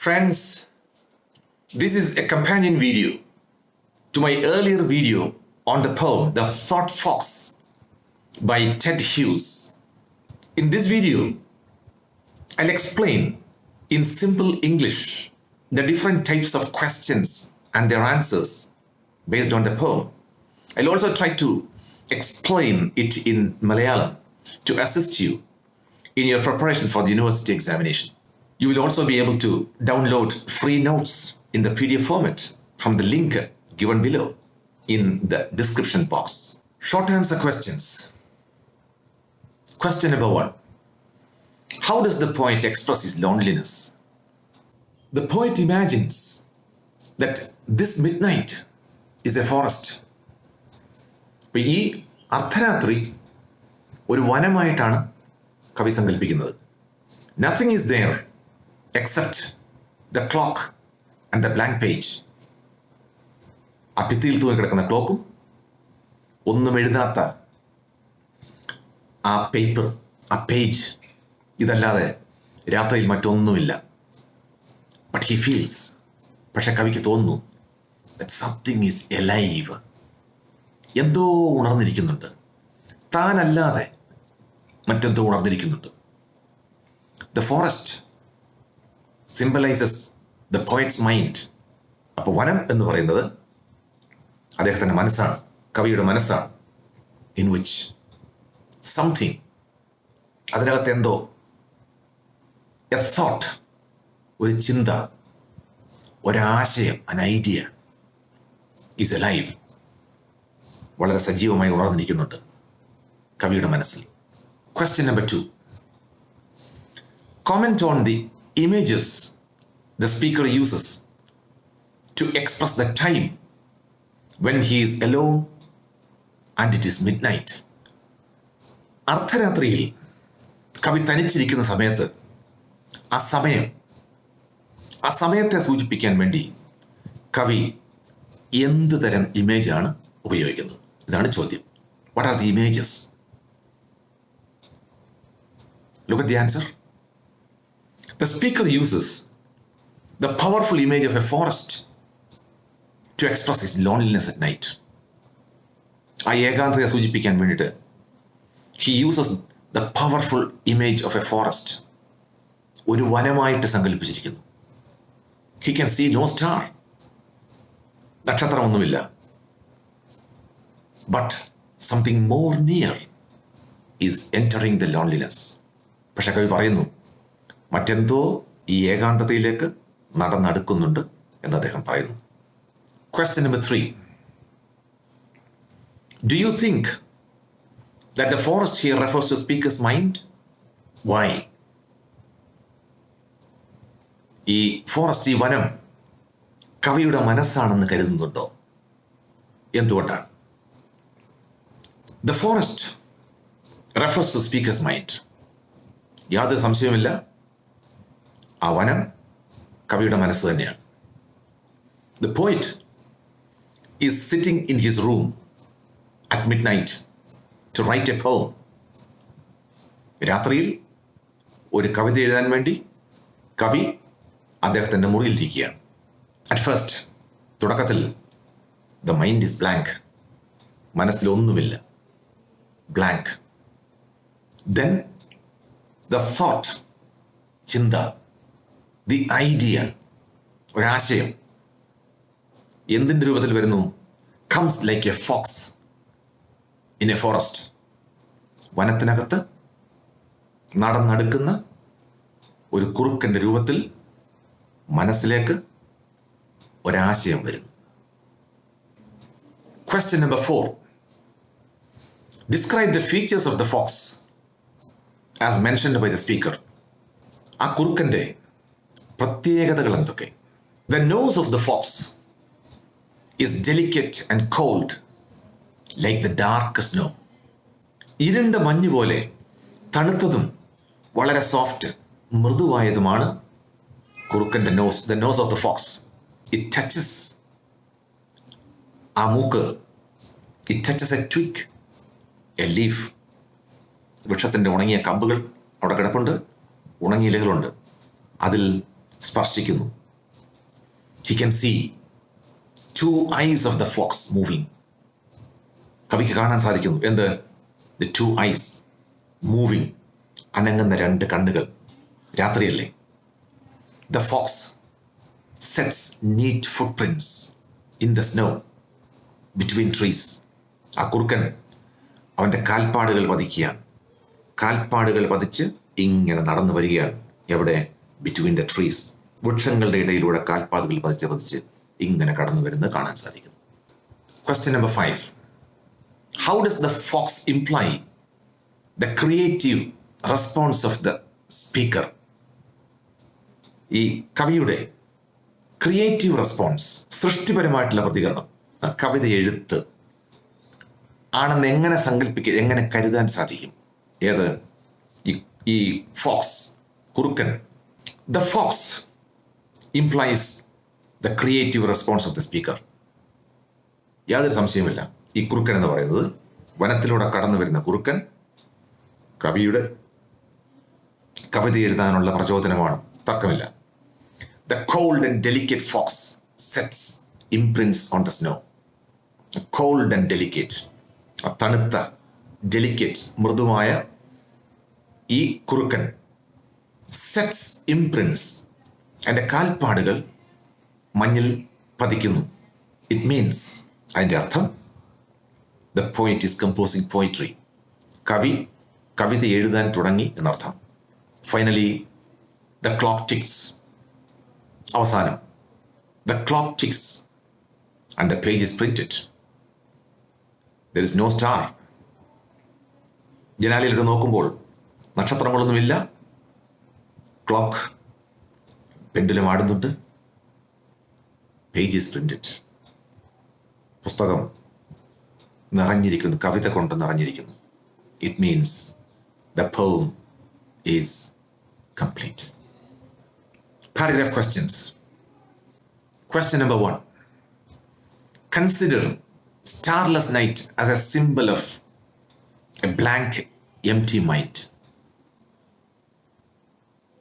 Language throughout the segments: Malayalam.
Friends, this is a companion video to my earlier video on the poem The Thought Fox by TED Hughes. In this video, I'll explain in simple English the different types of questions and their answers based on the poem. I'll also try to explain it in Malayalam to assist you in your preparation for the university examination. You will also be able to download free notes in the PDF format from the link given below in the description box. Short answer questions. Question number 1. How does the poet express his loneliness? The poet imagines that this midnight is a forest. ഈ അർദ്ധരാത്രി ഒരു വനമായിട്ടാണ് കവി സങ്കല്പിക്കുന്നത്. Nothing is there except the clock and the blank page. ആ ഭിത്തിയിൽ തൂങ്ങി കിടക്കുന്ന ക്ലോക്കും ഒന്നും എഴുതാത്ത ആ പേപ്പർ, ആ പേജ്, ഇതല്ലാതെ രാത്രിയിൽ മറ്റൊന്നുമില്ല. But he feels, പക്ഷെ കവിക്ക് തോന്നുന്നു that something is alive. എന്തോ ഉണർന്നിരിക്കുന്നുണ്ട്, താനല്ലാതെ മറ്റെന്തോ ഉണർന്നിരിക്കുന്നുണ്ട്. The forest symbolizes the poet's mind. അപ്പോൾ വനം എന്ന് പറയുന്നത് അദ്ദേഹത്തിൻ്റെ മനസ്സാണ്, കവിയുടെ മനസ്സാണ്. In which something, അതിനകത്ത് എന്തോ, a thought, ഒരു ചിന്ത, ഒരാശയം, an idea is alive. വളരെ സജീവമായി ഉണർന്നിരിക്കുന്നുണ്ട് കവിയുടെ മനസ്സിൽ. Question number 2. Comment on the images the speaker uses to express the time when he is alone and it is midnight. അർദ്ധരാത്രിയിൽ കവി തനിച്ചിരിക്കുന്ന സമയത്ത് ആ സമയത്തെ സൂചിപ്പിക്കാൻ വേണ്ടി കവി എന്ത് തരം ഇമേജാണ് ഉപയോഗിക്കുന്നത്? ഇതാണ് ചോദ്യം. What are the images? Look at the answer. The speaker uses the powerful image of a forest to express his loneliness at night. ആ ഏകാന്തതയെ സൂചിപ്പിക്കാൻ വേണ്ടിയിട്ട് he uses the powerful image of a forest. ഒരു വനമായിട്ട് സങ്കല്പിച്ചിരിക്കുന്നു. He can see no star. നക്ഷത്രമൊന്നുമില്ല. But something more near is entering the loneliness. പക്ഷെ കവി പറയുന്നു മറ്റെന്തോ ഈ ഏകാന്തതയിലേക്ക് നടന്നടുക്കുന്നുണ്ട് എന്ന് അദ്ദേഹം പറയുന്നു. Question number 3. Do you think that the forest here refers to speaker's mind? Why? ഈ ഫോറസ്റ്റ്, ഈ വനം കവിയുടെ മനസ്സാണെന്ന് കരുതുന്നുണ്ടോ? എന്തുകൊണ്ടാണ്? The forest refers to speaker's mind. യാതൊരു സംശയവുമില്ല, ആ വനം കവിയുടെ മനസ്സ് തന്നെയാണ്. The poet is sitting in his room at midnight to write a poem. രാത്രിയിൽ ഒരു കവിത എഴുതാൻ വേണ്ടി കവി അദ്ദേഹത്തിൻ്റെ മുറിയിലിരിക്കുകയാണ്. At first, തുടക്കത്തിൽ the mind is blank. മനസ്സിലൊന്നുമില്ല, blank. Then the thought, ചിന്ത, the idea, ഒരാശയം എന്തിൻ്റെ രൂപത്തിൽ വരുന്നു? comes like a fox in a forest. വനത്തിനകത്ത് നടന്നടുക്കുന്ന ഒരു കുറുക്കൻ്റെ രൂപത്തിൽ മനസ്സിലേക്ക് ഒരാശയം വരുന്നു. Question number 4. Describe the features of the fox as mentioned by the speaker. ആ കുറുക്കൻ്റെ പ്രത്യേകതകൾ എന്തൊക്കെ? The nose of the fox is delicate and cold like the dark snow. ഇരുണ്ട മഞ്ഞ് പോലെ തണുത്തതും വളരെ സോഫ്റ്റ്, മൃദുവായതുമാണ് കുറുക്കൻ്റെ nose. The nose of the fox. It touches ആ മൂക്ക്. It touches a twig, a leaf. വൃക്ഷത്തിൻ്റെ ഉണങ്ങിയ കമ്പുകൾ അവിടെ കിടപ്പുണ്ട്, ഉണങ്ങിയ ഇലകളുണ്ട്. അതിൽ സ്പർശിക്കുന്നു. He can see two eyes of the fox moving. കവിക്ക് കാണാൻ സാധിക്കുന്നു. എന്ത്? The two eyes moving. അനങ്ങുന്ന രണ്ട് കണ്ണുകൾ. രാത്രിയല്ലേ? The fox sets neat footprints in the snow between trees. ആ കുറുക്കൻ അവൻ്റെ കാൽപ്പാടുകൾ പതിക്കുകയാണ്. കാൽപ്പാടുകൾ പതിച്ച് ഇങ്ങനെ നടന്നു വരികയാണ്. എവിടെ? Between the trees. വൃക്ഷങ്ങളുടെ ഇടയിലൂടെ കാൽപ്പാടുകൾ പതിച്ച് ഇങ്ങനെ കടന്നു വരുന്നത് കാണാൻ സാധിക്കും. Question number 5. How does the fox imply the creative response of the speaker? ഈ കവിയുടെ ക്രിയേറ്റീവ് റെസ്പോൺസ്, സൃഷ്ടിപരമായിട്ടുള്ള പ്രതികരണം, കവിത എഴുത്ത് ആണെന്ന് എങ്ങനെ സങ്കല്പിക്കുക, എങ്ങനെ കരുതാൻ സാധിക്കും? ഏത്? ഈ ഫോക്സ്, കുറുക്കൻ. The fox implies the creative response of the speaker. യാതൊരു സംശയമില്ല, ഈ കുറുക്കൻ എന്ന് പറയുന്നത്, വനത്തിലൂടെ കടന്നു വരുന്ന കുറുക്കൻ കവിയുടെ കവിത എഴുതാനുള്ള പ്രചോദനമാണ്. തർക്കമില്ല. The cold and delicate fox sets imprints on the snow. Cold and delicate, തണുത്ത, ഡെലിക്കേറ്റ്, മൃദുവായ ഈ കുറുക്കൻ സെറ്റ്സ് ഇംപ്രിൻസ്, അതിൻ്റെ കാൽപ്പാടുകൾ മഞ്ഞിൽ പതിക്കുന്നു. ഇറ്റ് മീൻസ്, അതിൻ്റെ അർത്ഥം, the poet is composing poetry. കവി കവിത എഴുതാൻ തുടങ്ങി എന്നർത്ഥം. Finally the clock ticks. അവസാനം the clock ticks and the page is printed. There is no star. ജനാലയിലിട്ട് നോക്കുമ്പോൾ നക്ഷത്രങ്ങളൊന്നുമില്ല. ക്ലോക്ക്, പെൻഡുലം ആടുന്നുണ്ട്. Page is printed. പുസ്തകം നിറഞ്ഞിരിക്കുന്നു, കവിത കൊണ്ട് നിറഞ്ഞിരിക്കുന്നു. It means the poem is complete. Paragraph questions. Question number 1. Consider starless night as a symbol of a blank, empty mind.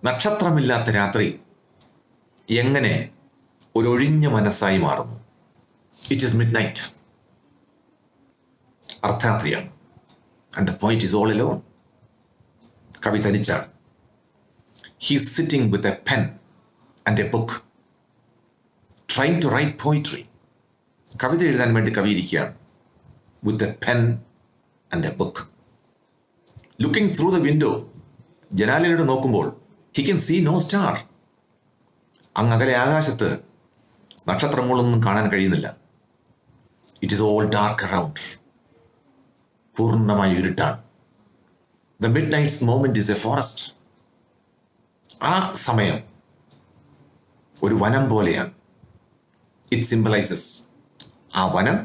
നക്ഷത്രമില്ലാത്ത രാത്രി എങ്ങനെ ഒരു ഒഴിഞ്ഞ മനസ്സായി മാറുന്നു? It is midnight. അർദ്ധരാത്രിയാണ്. ആൻഡ് ദ പോയിന്റ് ഈസ് ഓൾ അലോൺ. കവി തനിച്ചാണ്. He is sitting with a pen and a book, trying to write poetry. കവിത എഴുതാൻ വേണ്ടി കവി ഇരിക്കുകയാണ്. with a pen and a book. Looking through the window, ജനാലയിലൂടെ നോക്കുമ്പോൾ he can see no star. അങ്ങകലെ ആകാശത്ത് നക്ഷത്രങ്ങളൊന്നും കാണാൻ കഴിയുന്നില്ല. it is all dark around. പൂർണ്ണമായി ഇരുട്ടാണ്. the midnight's moment is a forest. ആ സമയം ഒരു വനം പോലെയാണ്. ഇറ്റ് സിംബലൈസസ്, ആ വനം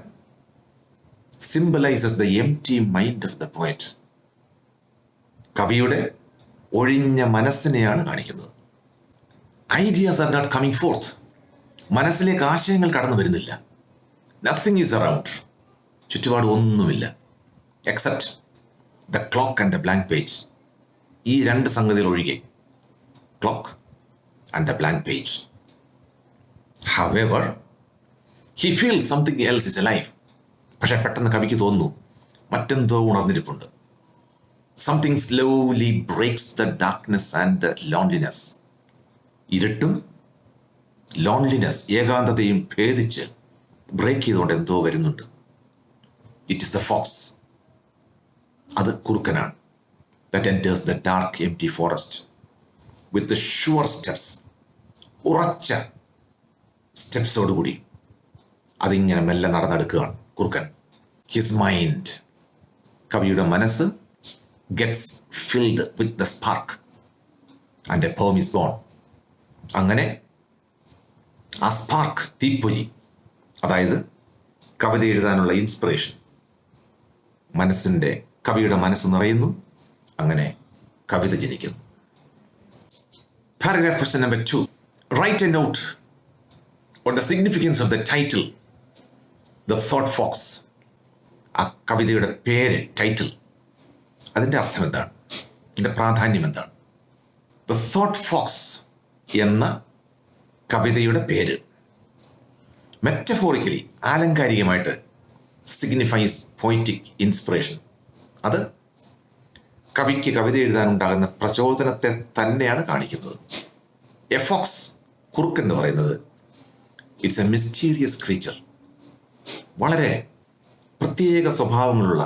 symbolises the empty mind of the poet. കവിയുടെ ഒഴിഞ്ഞ മനസ്സിനെയാണ് കാണിക്കുന്നത്. Ideas are not coming forth. മനസ്സിലേക്ക് ആശയങ്ങൾ കടന്നു വരുന്നില്ല. Nothing is around. ചുറ്റുപാട് ഒന്നുമില്ല. Except the clock and the blank page. ഈ രണ്ട് സംഗതികൾ ഒഴികെ, clock and the blank page. However, he feels something else is alive. പക്ഷെ പെട്ടെന്ന് കവിക്ക് തോന്നുന്നു മറ്റെന്തോ ഉണർന്നിരിപ്പുണ്ട്. Something slowly breaks the darkness and the loneliness. ഇരുട്ടും ലോൺലിനെസ്, ഏകാന്തതയും ഭേദിച്ച് ബ്രേക്ക് ചെയ്തുകൊണ്ട് എന്തോ വരുന്നുണ്ട്. It is the fox. അത് കുറുക്കനാണ്. That enters the dark empty forest with the sure steps. ഉറച്ച സ്റ്റെപ്സോടുകൂടി അതിങ്ങനെ മെല്ലെ നടന്നെടുക്കുകയാണ് കുറുക്കൻ. ഹിസ് മൈൻഡ്, കവിയുടെ മനസ്സ്, gets filled with the spark and a poem is born. അങ്ങനെ ആ സ്പാർക്ക്, തീപ്പൊരി, അതായത് കവിത എഴുതാനുള്ള ഇൻസ്പിറേഷൻ, കവിയുടെ മനസ്സ് നിറയുന്നു. അങ്ങനെ കവിത ജനിക്കുന്നു. Paragraph question number 2. Write a note on the significance of the title, The Thought Fox. ആ കവിതയുടെ പേര്, ടൈറ്റിൽ, അതിൻ്റെ അർത്ഥം എന്താണ്? അതിൻ്റെ പ്രാധാന്യം എന്താണ്? The Thought Fox എന്ന കവിതയുടെ പേര്. മെറ്റഫോറിക്കലി, ആലങ്കാരികമായിട്ട്, സിഗ്നിഫൈസ് പോയിറ്റിക് ഇൻസ്പിറേഷൻ. അത് കവിക്ക് കവിത എഴുതാനുണ്ടാകുന്ന പ്രചോദനത്തെ തന്നെയാണ് കാണിക്കുന്നത്. എ ഫോക്സ്, കുറുക്കൻ എന്ന് പറയുന്നത്, ഇറ്റ്സ് എ മിസ്റ്റീരിയസ് ക്രീച്ചർ. വളരെ പ്രത്യേക സ്വഭാവങ്ങളുള്ള,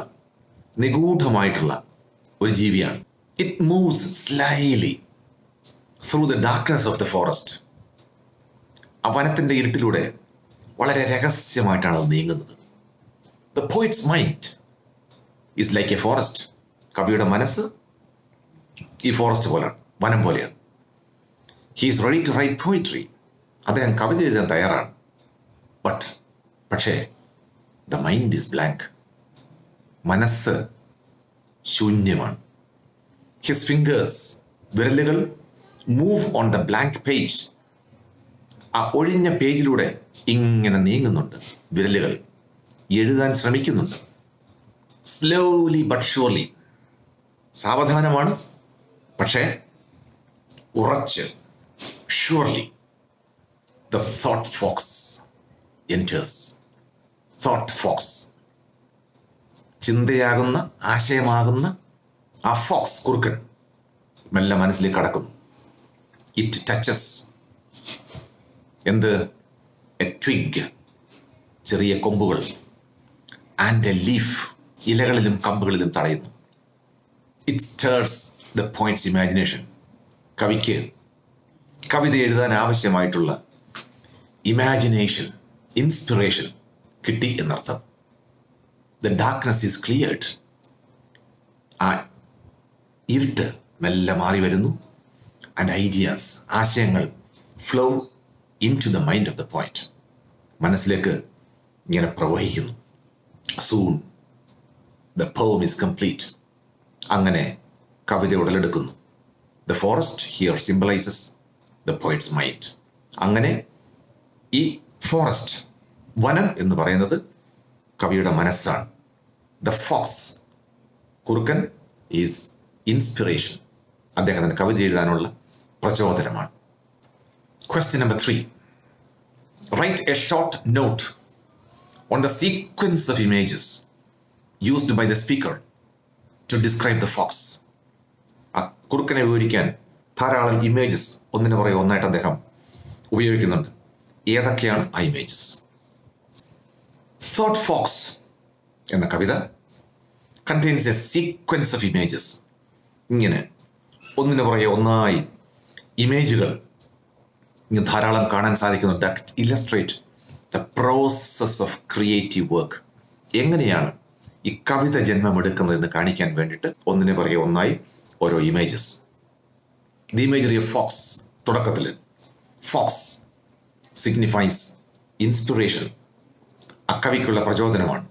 നിഗൂഢമായിട്ടുള്ള ഒരു ജീവിയാണ്. It moves slyly through the darkness of the forest. ആ വനത്തിൻ്റെ ഇരുട്ടിലൂടെ വളരെ രഹസ്യമായിട്ടാണ് അത് നീങ്ങുന്നത്. The poet's mind is like a forest. കവിയുടെ മനസ്സ് ഈ ഫോറസ്റ്റ് പോലെയാണ്, വനം പോലെയാണ്. He is ready to write poetry. അദ്ദേഹം കവിത എഴുതാൻ തയ്യാറാണ്. പക്ഷേ ദ മൈൻഡ് ഈസ് ബ്ലാങ്ക്. മനസ്സ് ശൂന്യമാണ്. ഹിസ് ഫിംഗേഴ്സ്, വിരലുകൾ, move on the blank page. ആ ഒഴിഞ്ഞ പേജിലൂടെ ഇങ്ങനെ നീങ്ങുന്നുണ്ട് വിരലുകൾ, എഴുതാൻ ശ്രമിക്കുന്നുണ്ട്. സ്ലോലി ബട്ട് ഷുവർലി, സാവധാനമാണ് പക്ഷേ ഉറച്ച്. Surely the thought fox enters. Thought fox, ചിന്തയാകുന്ന, ആശയമാകുന്ന ആ ഫോക്സ്, കുറുക്കൻ, മെല്ലെ മനസ്സിലേക്ക് കടക്കുന്നു. ഇറ്റ് ടച്ചസ് എന്ത്? എ ട്വിഗ്, ചെറിയ കൊമ്പുകൾ, ആൻഡ് എ ലീഫ്, ഇലകളിലും കമ്പുകളിലും തടയുന്നു. It stirs the poet's imagination. കവിക്ക് കവിത എഴുതാൻ ആവശ്യമായിട്ടുള്ള ഇമാജിനേഷൻ, ഇൻസ്പിറേഷൻ കിട്ടി എന്നർത്ഥം. The darkness is cleared. ആ ഇരുട്ട് മെല്ലെ മാറി വരുന്നു. ആൻഡ് ഐഡിയാസ്, ആശയങ്ങൾ, flow in to the mind of the പോയിന്റ്. മനസ്സിലേക്ക് ഇങ്ങനെ പ്രവഹിക്കുന്നു. Soon the poem is complete. അങ്ങനെ കവിത ഉടലെടുക്കുന്നു. The forest here symbolises the poet's mind. അങ്ങനെ ഈ ഫോറസ്റ്റ്, വനം എന്ന് പറയുന്നത് കവിയുടെ മനസ്സാണ്. ദ ഫോക്സ്, കുറുക്കൻ, ഈസ് ഇൻസ്പിറേഷൻ. അദ്ദേഹത്തിന് കവിത എഴുതാനുള്ള പ്രചോദനമാണ്. Question number 3. Write a short note on the sequence of images used by the speaker to describe the fox. ആ കുറുക്കനെ വിവരിക്കാൻ ധാരാളം ഇമേജസ് ഒന്നിനു പുറകെ ഒന്നായിട്ട് അദ്ദേഹം ഉപയോഗിക്കുന്നുണ്ട്. ഏതൊക്കെയാണ് ആ ഇമേജസ്? Thought Fox എന്ന കവിത contains a sequence of images. ഇങ്ങനെ ഒന്നിനു പുറകെ ഒന്നായി ഇമേജുകൾ ഇങ്ങനെ ധാരാളം കാണാൻ സാധിക്കുന്നു. That illustrate the process of creative work. എങ്ങനെയാണ് ഈ കവിത ജന്മമെടുക്കുന്നത് എന്ന് കാണിക്കാൻ വേണ്ടിയിട്ട് ഒന്നിനു പുറകെ ഒന്നായി ഓരോ images. The imagery of fox, തുടക്കത്തിൽ ഫോക്സ് സിഗ്നിഫൈസ് ഇൻസ്പിറേഷൻ, അക്കവിക്കുള്ള പ്രചോദനമാണ്.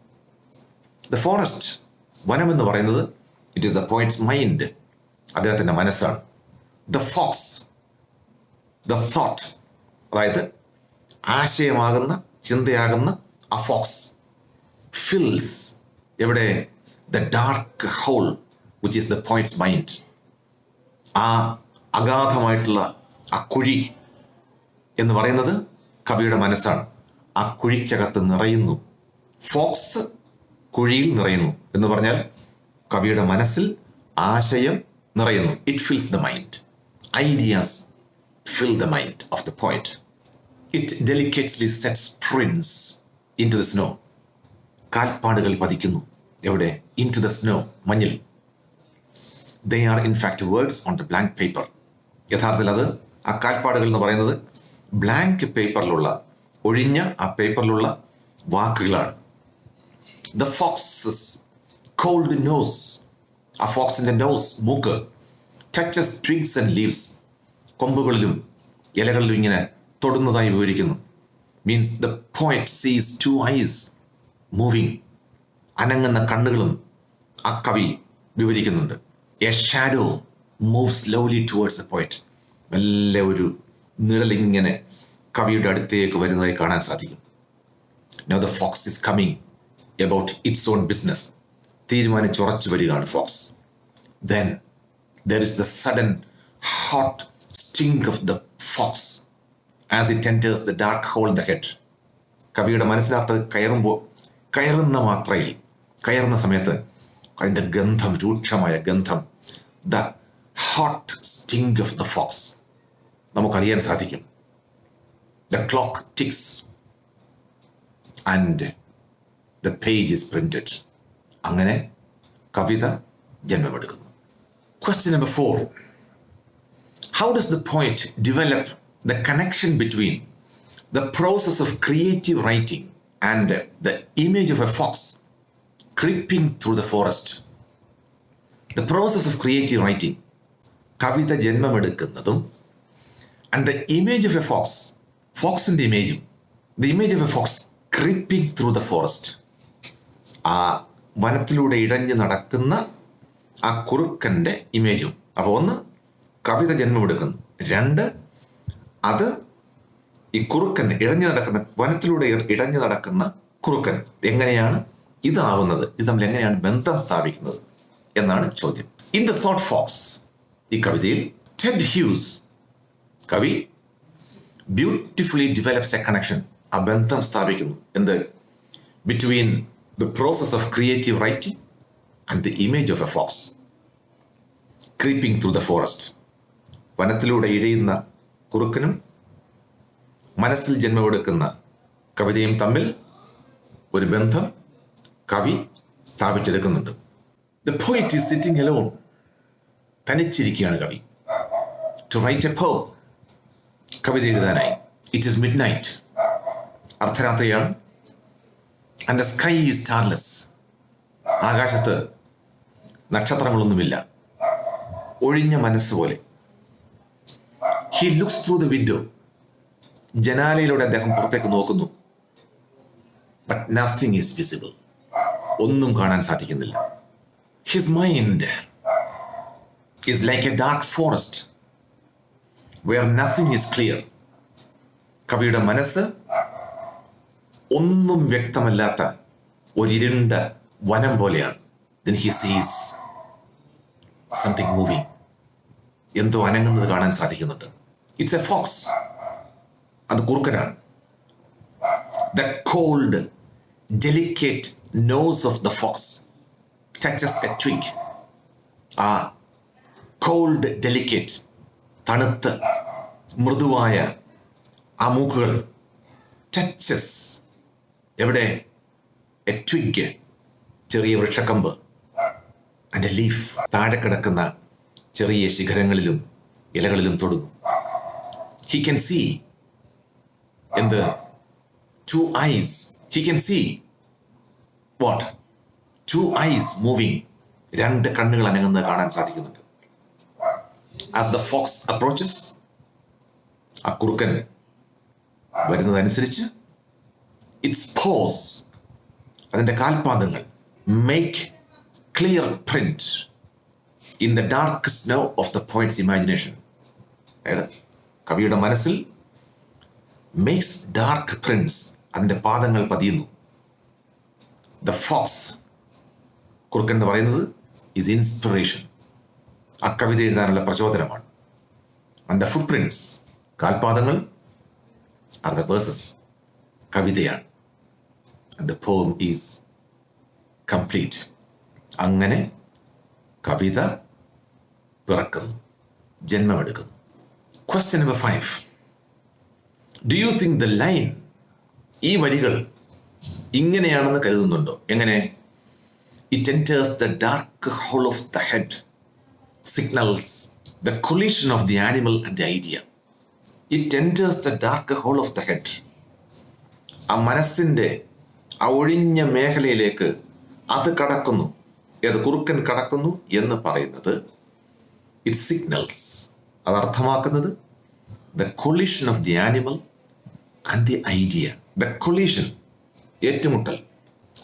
ദ ഫോറസ്റ്റ്, വനമെന്ന് പറയുന്നത്, it is the poet's mind, അദ്ദേഹത്തിൻ്റെ മനസ്സാണ്. ദ ഫോക്സ്, ദ തോട്ട്, അതായത് ആശയമാകുന്ന, ചിന്തയാകുന്ന ആ ഫോക്സ് ഫിൽസ് എവിടെ? The dark hole which is the poet's mind. ആ അഗാധമായിട്ടുള്ള ആ കുഴി എന്ന് പറയുന്നത് കവിയുടെ മനസ്സാണ്. ആ കുഴിക്കകത്ത് നിറയുന്നു. ഫോക്സ് കുഴിയിൽ നിറയുന്നു എന്ന് പറഞ്ഞാൽ കവിയുടെ മനസ്സിൽ ആശയം നിറയുന്നു. It fils the mind. Ideas fill the mind of the poet. It delicately sets prints into the snow. കാൽപ്പാടുകൾ പതിക്കുന്നു. എവിടെ? Into the snow, മഞ്ഞിൽ. They are in fact words on the blank paper. യഥാർത്ഥത്തിൽ അത്, ആ കാൽപ്പാടുകൾ എന്ന് പറയുന്നത് ബ്ലാങ്ക് പേപ്പറിലുള്ള, ഒഴിഞ്ഞ ആ പേപ്പറിലുള്ള വാക്കുകളാണ്. The fox's cold nose, ആ ഫോക്സിന്റെ നോസ്, മൂക്ക്, touches twigs and leaves, കൊമ്പുകളിലും ഇലകളിലും ഇങ്ങനെ തൊടുന്നതായി വിവരിക്കുന്നു. Means the poet sees two eyes moving, അനങ്ങുന്ന കണ്ണുകളും ആ കവി വിവരിക്കുന്നുണ്ട്. A shadow move slowly towards the poet. നല്ല ഒരു നിഴലിങ്ങനെ കവിയുടെ അടുത്തേക്ക് വരുന്നതായി കാണാൻ സാധിക്കും. Now the fox is coming about its own business. തീരുമാനിച്ചുറച്ചു വരികയാണ് fox. Then there is the sudden hot sting of the fox. as it enters the dark hole in the head. കവിയുടെ മനസ്സിനകത്ത് കയറുന്ന സമയത്ത് അതിൻ്റെ ഗന്ധം, രൂക്ഷമായ ഗന്ധം, the hot sting of the fox നമുക്കറിയാൻ സാധിക്കും. The clock ticks and the page is printed. അങ്ങനെ കവിത ജന്മമെടുക്കുന്നു. Question number 4. How does the poet develop the connection between the process of creative writing and the image of a fox creeping through the forest? The process of creative writing, Kavitha ജന്മമെടുക്കുന്നതും, and the image of a fox, ഫോക്സിന്റെ ഇമേജും, the image of a fox creeping through the forest, ആ വനത്തിലൂടെ ഇഴഞ്ഞു നടക്കുന്ന ആ കുറുക്കൻ്റെ ഇമേജും. അപ്പോൾ ഒന്ന്, കവിത ജന്മമെടുക്കുന്നു. 2, അത് ഈ കുറുക്കൻ വനത്തിലൂടെ ഇഴഞ്ഞു നടക്കുന്ന കുറുക്കൻ എങ്ങനെയാണ് ഇതാവുന്നത്, ഇത് തമ്മിൽ എങ്ങനെയാണ് ബന്ധം സ്ഥാപിക്കുന്നത് എന്നാണ് ചോദ്യം. ഇൻ ദ തോട്ട് ഫോക്സ്, ഈ കവിതയിൽ ടെഡ് ഹ്യൂസ് കവി ബ്യൂട്ടിഫുള്ളി ഡെവലപ്സ് എ കണക്ഷൻ, ആ ബന്ധം സ്ഥാപിക്കുന്നു. എന്ത്? Between the process of creative writing and the image of a fox creeping through the forest. വനത്തിലൂടെ ഇഴയുന്ന കുറുക്കനും മനസ്സിൽ ജന്മമെടുക്കുന്ന കവിതയും തമ്മിൽ ഒരു ബന്ധം കവി സ്ഥാപിച്ചെടുക്കുന്നുണ്ട്. The poet is sitting alone. തനിച്ചിരിക്കുകയാണ് കവി. To write a poem, Kavitha എഴുതാനായി. It is midnight. അർദ്ധരാത്രിയാണ്. And the sky is starless. ആകാശത്ത് നക്ഷത്രങ്ങളൊന്നുമില്ല, ഒഴിഞ്ഞ മനസ്സ് പോലെ. He looks through the window, ജനാലയിലൂടെ അദ്ദേഹം പുറത്തേക്ക് നോക്കുന്നു. ബട്ട് നത്തിങ് ഈസ് വിസിബിൾ, ഒന്നും കാണാൻ സാധിക്കുന്നില്ല. His mind is like a dark forest where nothing is clear. കവിയുടെ മനസ്സ് ഒന്നും വ്യക്തമല്ലാത്ത ഒരിരുണ്ട വനം പോലെയാണ്. Then he sees something moving. എന്തോ അനങ്ങുന്നത് കാണാൻ സാധിക്കുന്നുണ്ട്. It's a fox. അത് കുറുക്കനാണ്. The cold, delicate nose of the fox touches a twig. ആ cold, delicate, തണുത്ത് മൃദുവായ ആ മൂക്കുകൾ touches എവിടെ? A twig, ചെറിയ വൃക്ഷക്കമ്പ്, and a leaf, താഴെ കിടക്കുന്ന ചെറിയ ശിഖരങ്ങളിലും ഇലകളിലും തൊടുന്നു. He can see in the 2 eyes. He can see what? 2 eyes moving. 2 കണ്ണുകൾ അനങ്ങുന്നത് കാണാൻ സാധിക്കുന്നുണ്ട്. As the fox approaches, ആ കുറുക്കൻ വരുന്നതനുസരിച്ച് its paws, അതിൻ്റെ കാൽപാദങ്ങൾ make clear print in the dark snow of the poet's imagination. കവിയുടെ മനസ്സിൽ makes dark prints, അതിൻ്റെ പാദങ്ങൾ പതിയുന്നു. The fox, കുറുക്കൻ എന്ന് പറയുന്നത്, is inspiration, ആ കവിത എഴുതാനുള്ള പ്രചോദനമാണ്. And the footprints, കാൽപാദങ്ങൾ, are the verses, കവിതയാണ്. And the poem is complete. അങ്ങനെ കവിത പിറക്കുന്നു, ജന്മമെടുക്കുന്നു. Question number 5. Do you think the line, ഈ വരികൾ ഇങ്ങനെയാണെന്ന് കരുതുന്നുണ്ടോ? എങ്ങനെ? It enters the dark hole of the head, signals the collision of the animal and the idea. It enters the dark hole of the head. ആ മനസ്സിൻ്റെ ആ ഒഴിഞ്ഞ മേഖലയിലേക്ക് അത് കടക്കുന്നു. ഏത്? കുറുക്കൻ കടക്കുന്നു എന്ന് പറയുന്നത് it signals, അത് അർത്ഥമാക്കുന്നത് the collision of the animal and the idea. The collision, ഏറ്റുമുട്ടൽ,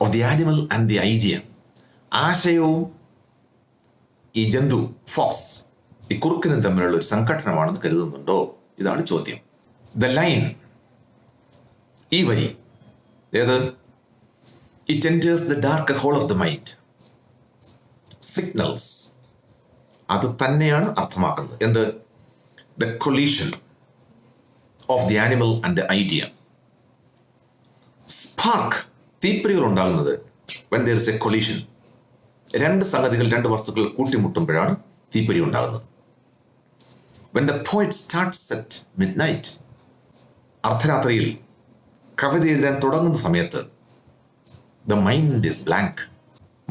of the animal and the idea. ആശയവും ഈ ജന്തു ഫോക്സ്, ഈ കുറുക്കനും തമ്മിലുള്ള ഒരു സംഘട്ടനമാണെന്ന് കരുതുന്നുണ്ടോ? ഇതാണ് ചോദ്യം. The line, ഈ വരി ഏത്? It enters the dark hole of the mind. Signals, അത് തന്നെയാണ് അർത്ഥമാക്കുന്നത്. എന്ത്? The collision of the animal and the idea. Spark, തീപ്പൊരികൾ ഉണ്ടാകുന്നത് when there is a collision. രണ്ട് വസ്തുക്കൾ കൂട്ടിമുട്ടുമ്പോഴാണ് തീപ്പൊരി ഉണ്ടാകുന്നത്. When the poet starts at midnight, അർദ്ധരാത്രിയിൽ കവിത എഴുതാൻ തുടങ്ങുന്ന സമയത്ത് the mind is blank.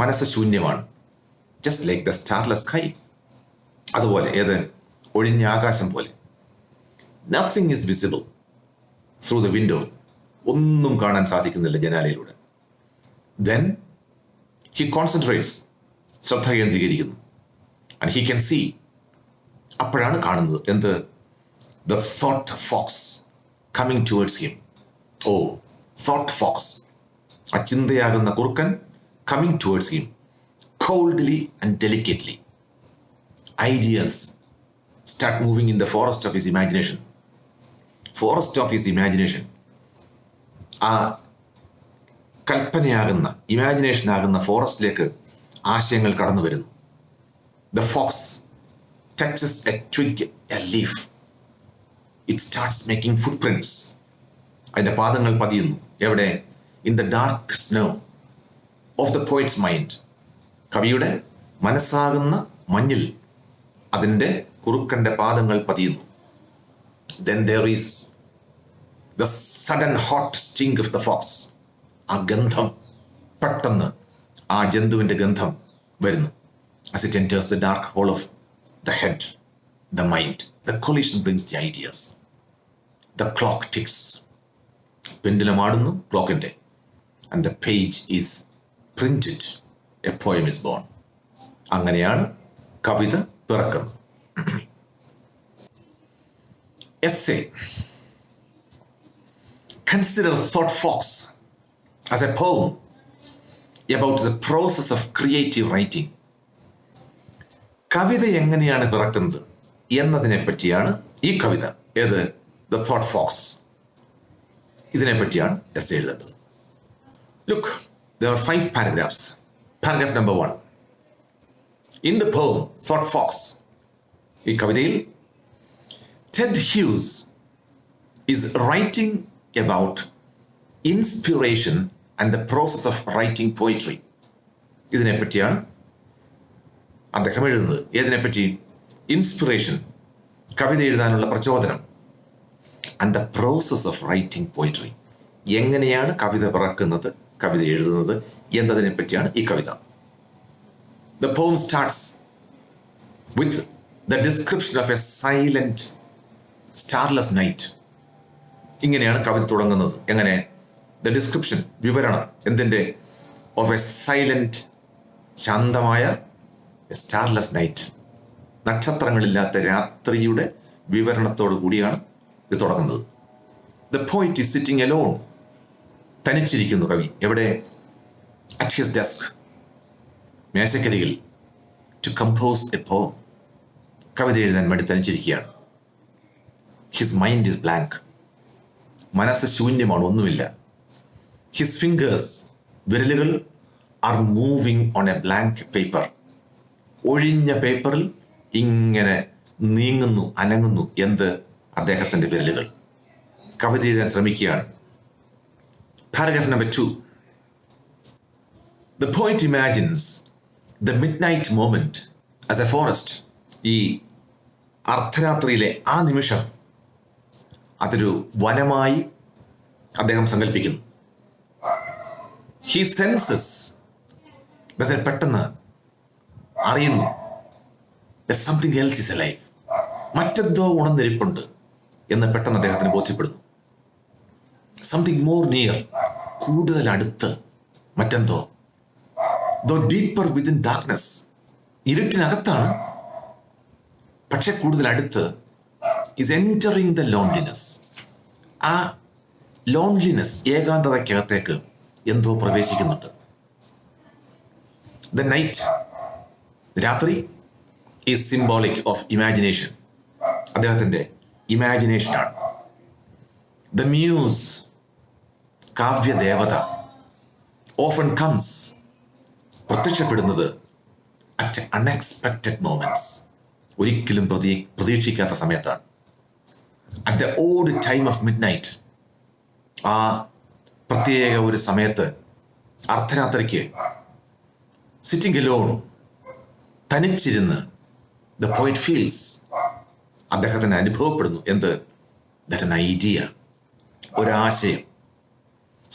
മനസ്സ് ശൂന്യമാണ്. Just like the starless sky. അതുപോലെ ഒഴിഞ്ഞ ആകാശം പോലെ. Nothing is visible through the window. ഒന്നും കാണാൻ സാധിക്കുന്നില്ല ജനാലയിലൂടെ. Then he concentrates, ശ്രദ്ധ കേന്ദ്രീകരിക്കുന്നു. And he can see. അപ്പോഴാണ് കാണുന്നത് the thought fox coming towards him. Thought fox, ആ ചിന്തയാകുന്ന കുറുക്കൻ coming towards him, coldly and delicately. Ideas start moving in the forest of his imagination. Forest of his imagination. ആ കൽപ്പനയാകുന്ന ഇമാജിനേഷൻ ആകുന്ന ഫോറസ്റ്റിലേക്ക് ആശയങ്ങൾ കടന്നു വരുന്നു. The fox touches a twig, a leaf. It starts making footprints. അതിന്റെ പാദങ്ങൾ പതിയുന്നു. എവിടെ? In the dark snow of the poet's mind. കവിയുടെ മനസ്സാകുന്ന മഞ്ഞിൽ അതിന്റെ കുറുക്കന്റെ പാദങ്ങൾ പതിയുന്നു. Then there is the sudden hot sting of the fox. ആ ഗന്ധം, പെട്ടെന്ന് ആ ജന്തുവിന്റെ ഗന്ധം വരുന്നു. As it enters the dark hole of the head, the mind. The collision brings the ideas. The clock ticks. Pendulum ആടുന്നു ക്ലോക്കിന്റെ. And the page is printed. A poem is born. അങ്ങനെയാണ് കവിത പിറക്കുന്നത്. Essay. Consider Thought Fox as a poem about the process of creative writing. കവിത എങ്ങനെയാണ് പിറക്കുന്നത് എന്നതിനെ പറ്റിയാണ് ഈ കവിത. The Thought Fox. ഇതിനെ പറ്റിയാണ് എസ്സേ എഴുതേണ്ടത്. Look, there are 5 paragraphs. Paragraph number 1. In the poem Thought Fox, ഈ കവിതയിൽ Ted Hughes is writing about inspiration and the process of writing poetry. ഇതിനെ പറ്റിയാണ് അദ്ദേഹം എഴുതുന്നത്. ഏതിനെപ്പറ്റി? ഇൻസ്പിറേഷൻ, കവിത എഴുതാനുള്ള പ്രചോദനം, and the process of writing poetry. എങ്ങനെയാണ് കവിത പിറക്കുന്നത്, കവിത എഴുതുന്നത് എന്നതിനെ പറ്റിയാണ് ഈ കവിത. The poem starts with the description of a silent, starless night. ഇങ്ങനെയാണ് കവിത തുടങ്ങുന്നത്. എങ്ങനെ? The description, വിവരണം. എന്തിൻ്റെ? Of a silent, ശാന്തമായ starless night. നക്ഷത്രങ്ങളില്ലാത്ത രാത്രിയുടെ വിവരണത്തോടു കൂടിയാണ് ഇത് തുടങ്ങുന്നത്. The poet is sitting alone. തനിച്ചിരിക്കുന്നു കവി. എവിടെ? At his desk. മേശക്കരികിൽ. To compose a poem. കവിത എഴുതാൻ വേണ്ടി തനിച്ചിരിക്കുകയാണ്. His mind is blank. മനസ്സ് ശൂന്യമാണ്, ഒന്നുമില്ല. His fingers, വിരലുകൾ, are moving on a blank paper. ഒഴിഞ്ഞ പേപ്പറിൽ ഇങ്ങനെ നീങ്ങുന്നു, അനങ്ങുന്നു. അദ്ദേഹത്തിന്റെ വിരലുകൾ. കവിത എഴുതാൻ ശ്രമിക്കുകയാണ്. Paragraph number 2. The poet imagines the midnight moment as a forest. ഈ അർദ്ധരാത്രിയിലെ ആ നിമിഷം അതൊരു വനമായി അദ്ദേഹം സങ്കല്പിക്കുന്നു. He senses, പെട്ടെന്ന് അറിയുന്നു, that something else is alive. മറ്റെന്തോ ഉണർന്നിരിപ്പുണ്ട് എന്ന് പെട്ടെന്ന് അദ്ദേഹത്തിന് ബോധ്യപ്പെടുന്നു. Something more near, കൂടുതൽ അടുത്ത് മറ്റെന്തോ. Though deeper within darkness, ഇരുട്ടിനകത്താണ്, പക്ഷെ കൂടുതൽ അടുത്ത്. Is entering the loneliness. ആ ലോൺലിനെസ്, ഏകാന്തതയ്ക്കകത്തേക്ക് എന്തോ പ്രവേശിക്കുന്നുണ്ട്. The night, രാത്രി, is symbolic of imagination. അദ്ദേഹത്തിന്റെ ഇമാജിനേഷനാണ്. The muse, കാവ്യദേവത, often comes, പ്രത്യക്ഷപ്പെടുന്നത് at unexpected moments, ഒരിക്കലും പ്രതീക്ഷിക്കാത്ത സമയത്താണ്. at the odd time of midnight, ആ പ്രത്യേക ഒരു സമയത്ത് അർദ്ധരാത്രിക്ക് സിറ്റിംഗ് അലോൺ തനിച്ചിരുന്ന് the poet feels, അദ്ദേഹത്തിന് അനുഭവപ്പെടുന്നു എന്ത്, that an idea, ഒരാശയം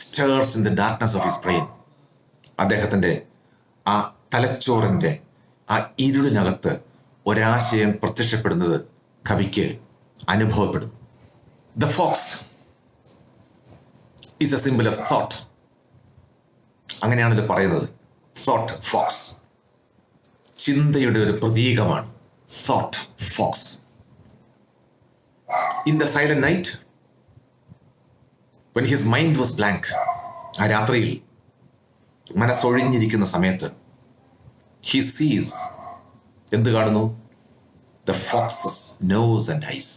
stirs in the darkness of his brain. അദ്ദേഹത്തിൻ്റെ ആ തലച്ചോറിൻ്റെ ആ ഇരുളിനകത്ത് ഒരാശയം പ്രത്യക്ഷപ്പെടുന്നത് കവിക്ക് അനുഭവപ്പെടുന്നു. The fox is a symbol of thought. അങ്ങനെയാണ് ഇത് പറയുന്നത്. Thought fox, ചിന്തയുടെ ഒരു പ്രതീകമാണ് thought fox. In the silent night, when his mind was blank, ആ രാത്രിയിൽ മനസ്സൊഴിഞ്ഞിരിക്കുന്ന സമയത്ത് he sees, എന്ത് കാണുന്നു? The fox's nose and eyes.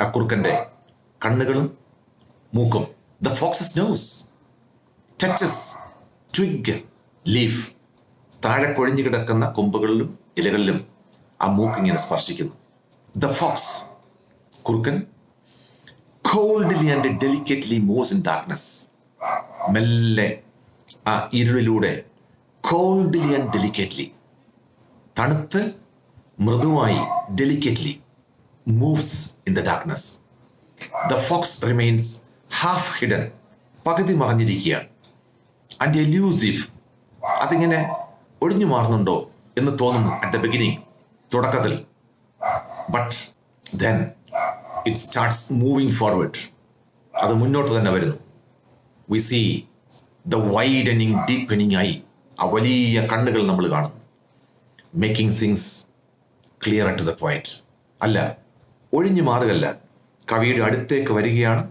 ആ കുറുക്കൻ്റെ കണ്ണുകളും മൂക്കും. The fox's nose touches twig, leaf. താഴെ കൊഴിഞ്ഞു കിടക്കുന്ന കൊമ്പുകളിലും ഇലകളിലും ആ മൂക്കിങ്ങനെ സ്പർശിക്കുന്നു. The fox, കുറുക്കൻ, coldly and delicately moves in darkness. മെല്ലെ ആ ഇരുളിലൂടെ coldly and delicately, തണുത്ത് മൃദുവായി, delicately moves in the darkness. The fox remains half hidden, പകുതി മറഞ്ഞിരിക്കുകയാണ്. And elusive, അതിങ്ങനെ ഒഴിഞ്ഞു മാറുന്നുണ്ടോ എന്ന് തോന്നുന്നു at the beginning, തുടക്കത്തിൽ. But then it starts moving forward. അത് മുന്നോട്ട് തന്നെ വരുന്നു. We see the widening, deepening eye. ആ വലിയ കണ്ണുകൾ നമ്മൾ കാണുന്നു. Making things clearer to the poet. അല്ല, ഒഴിഞ്ഞു മാറുകയല്ല, കവിയുടെ അടുത്തേക്ക് വരികയാണ്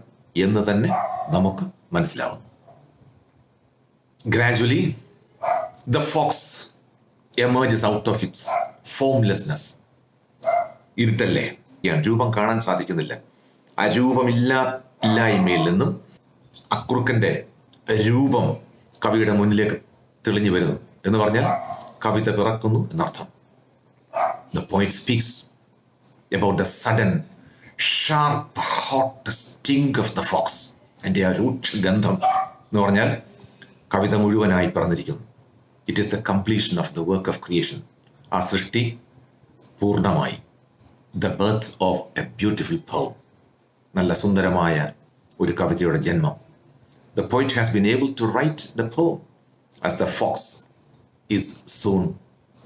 എന്ന് തന്നെ നമുക്ക് മനസ്സിലാവുന്നു. Gradually, the fox emerges out of its formlessness. ഇരുട്ടല്ലേ, രൂപം കാണാൻ സാധിക്കുന്നില്ല. ആ രൂപമില്ലായ്മയിൽ നിന്നും അക്കുറുക്കൻ്റെ രൂപം കവിയുടെ മുന്നിലേക്ക് തെളിഞ്ഞു വരുന്നു എന്ന് പറഞ്ഞാൽ കവിത പിറക്കുന്നു എന്നർത്ഥം. The poet speaks about the sudden, sharp, hot sting of the fox. എൻ്റെ ആ രൂക്ഷ ഗന്ധം എന്ന് പറഞ്ഞാൽ കവിത മുഴുവനായി പറഞ്ഞിരിക്കുന്നു. It is the completion of the work of creation. ആ സൃഷ്ടി പൂർണ്ണമായി. The birth of a beautiful poem. നല്ല സുന്ദരമായ ഒരു കവിതയുടെ ജന്മം. The poet has been able to write the poem as the fox is soon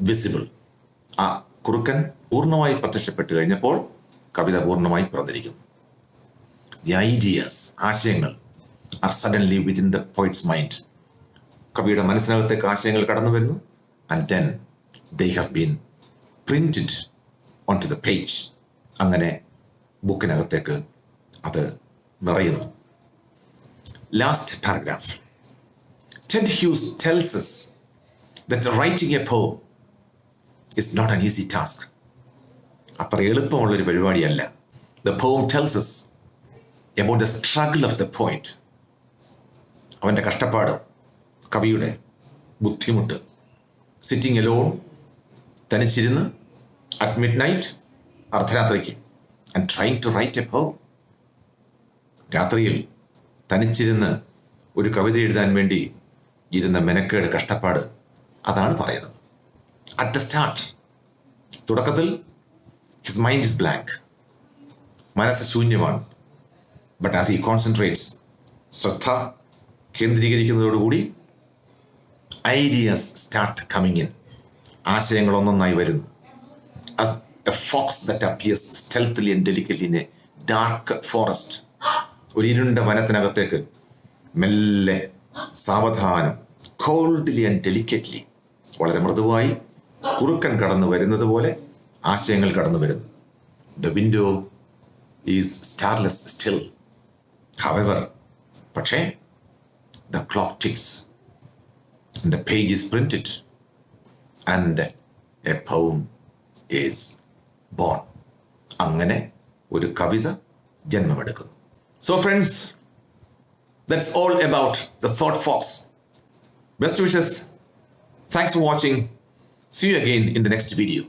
visible. ആ കുറുക്കൻ പൂർണ്ണമായി പ്രത്യക്ഷപ്പെട്ടു കഴിഞ്ഞപ്പോൾ കവിത പൂർണ്ണമായി പറഞ്ഞിരിക്കുന്നു. The ideas, ആശയങ്ങൾ, are suddenly within the poet's mind. കവിയുടെ മനസ്സിനകത്തേക്ക് ആശയങ്ങൾ കടന്നു വരുന്നു. And then they have been printed onto the page. അങ്ങനെ ബുക്കിനകത്തേക്ക് അത് നിറയുന്നു. Last paragraph. Ted Hughes tells us that writing a poem is not an easy task. അത്ര എളുപ്പമുള്ളൊരു പരിപാടിയല്ല. The poem tells us about the struggle of the poet. അവൻ്റെ കഷ്ടപ്പാട്, കവിയുടെ ബുദ്ധിമുട്ട്. സിറ്റിംഗ് അലോൺ, തനിച്ചിരുന്ന്, at midnight, അർദ്ധരാത്രിക്ക്, and trying to write a poem. രാത്രിയിൽ തനിച്ചിരുന്ന് ഒരു കവിത എഴുതാൻ വേണ്ടി ഇരുന്ന മെനക്കേട്, കഷ്ടപ്പാട്, അതാണ് പറയുന്നത്. At the start, തുടക്കത്തിൽ, his mind is blank. മനസ്സ് ശൂന്യമാണ്. But as he concentrates, ശ്രദ്ധ കേന്ദ്രീകരിക്കുന്നതോടുകൂടി ideas start coming in. ആശയങ്ങൾ ഒന്നൊന്നായി വരുന്നു. As a fox that appears stealthily and delicately in a dark forest. ഒരു ഇരുണ്ട വനത്തിനകത്തേക്ക് മെല്ലെ, സാവധാനം, coldly and delicately, വളരെ മൃദുവായി കുറുക്കൻ കടന്നു വരുന്നത് പോലെ ആശയങ്ങൾ കടന്നു വരുന്നു. The window is starless still. However, പക്ഷേ, the clock ticks and the page is printed and a poem is born. അങ്ങനെ ഒരു കവിത ജന്മമെടുക്കുന്നു. So friends, that's all about the thought fox. Best wishes. Thanks for watching. See you again in the next video.